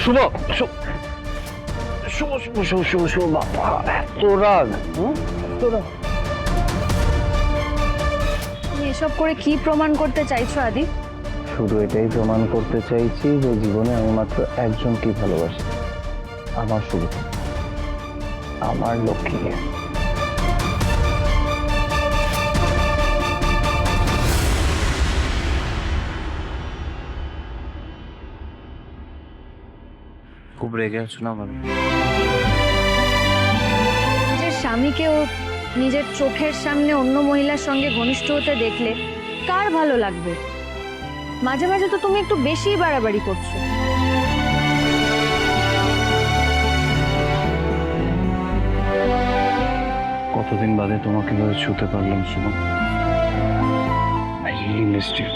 শুভ শুভ শুভ শুভ শুভ শুভ শুভ বাবা এত রাগ তোরা তুমি এসব করে কি প্রমাণ করতে চাইছো আদি? শুধু এটাই প্রমাণ করতে চাইছি যে জীবনে আমি মাত্র একজনকে ভালোবাসি, আমার শুভ, আমার লক্ষ্মীকে। খুব রেগে আছো না ভালো? নিজের স্বামীকে ও নিজের চোখের সামনে অন্য মহিলার সঙ্গে ঘনিষ্ঠ হতে দেখলে কার ভালো লাগবে? মাঝে মাঝে তো তুমি একটু বেশি বাড়াবাড়ি করছো। কতদিন বাদে তোমাকে এভাবে ছুতে পারলাম Shubho. I really missed you.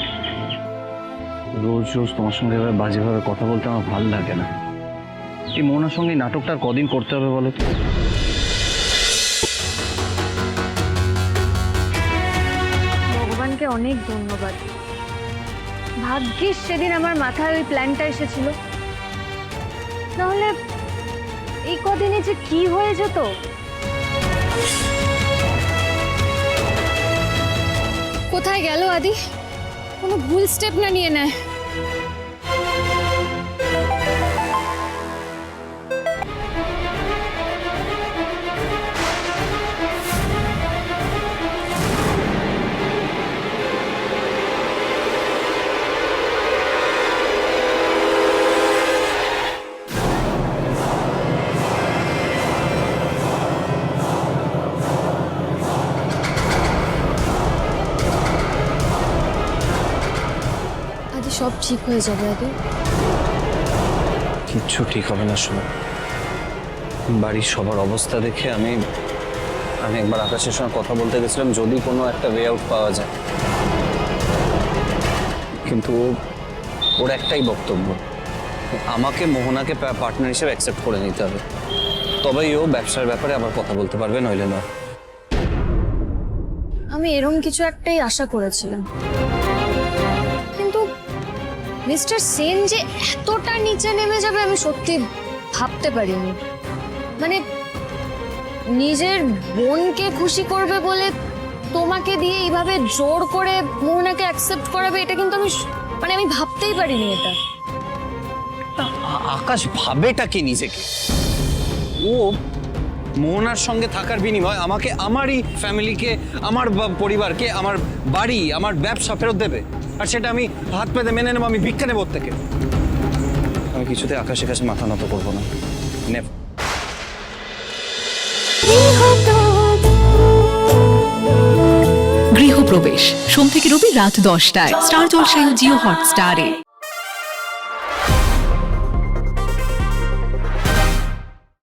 রোজ রোজ তোমার সঙ্গে এভাবে বাজেভাবে কথা বলতে আমার ভালো লাগে না। এই মোহনার সঙ্গে নাটকটা আর কদিন করতে হবে বলো তো? ভগবানকে অনেক ধন্যবাদ, ভাগ্যিস সেদিন আমার মাথায় ওই প্ল্যানটা এসেছিল, নাহলে এই কদিনে যে কি হয়ে যেত। কোথায় গেল আদি? কোনো ভুল স্টেপ না নিয়ে নেয়। সব ঠিক হয়ে যাবে আদি। কিচ্ছু ঠিক হবে না শুনো। বাড়ির সবার অবস্থা দেখে আমি একবার আকাশের সঙ্গে কথা বলতে গেছিলাম যদি কোনো একটা ওয়ে আউট পাওয়া যায়, কিন্তু ওর একটাই বক্তব্য, আমাকে মোহনাকে পার্টনার হিসেবে অ্যাকসেপ্ট করে নিতে হবে, তবেই ও ব্যবসার ব্যাপারে আবার কথা বলতে পারবে, নইলে নয়। আমি এরকম কিছু একটাই আশা করেছিলাম, কিন্তু মিস্টার সেন যে এতটা নিচে নেমে যাবে আমি সত্যি ভাবতে পারিনি। মানে নিজের বোনকে খুশি করবে বলে তোমাকে দিয়ে এইভাবে জোর করে মোহনাকে অ্যাকসেপ্ট করাবে, এটা কিন্তু আমি ভাবতেই পারিনি এটা। আকাশ ভাবেটা কি নিজেকে? ও মোহনার সঙ্গে থাকার বিনিময় আমাকে, আমারই ফ্যামিলিকে, আমার পরিবারকে, আমার বাড়ি, আমার ব্যবসা ফেরত দেবে, আর সেটা আমি হাত পেতে মেনে নেবো? আমি ভিক্ষা নেব ওর থেকে? আমি কিছুতে আকাশের কাছে মাথা নত করবো না। গৃহপ্রবেশ সোম থেকে রবি রাত 10টায় স্টার জলসায় ও জিও হটস্টারে।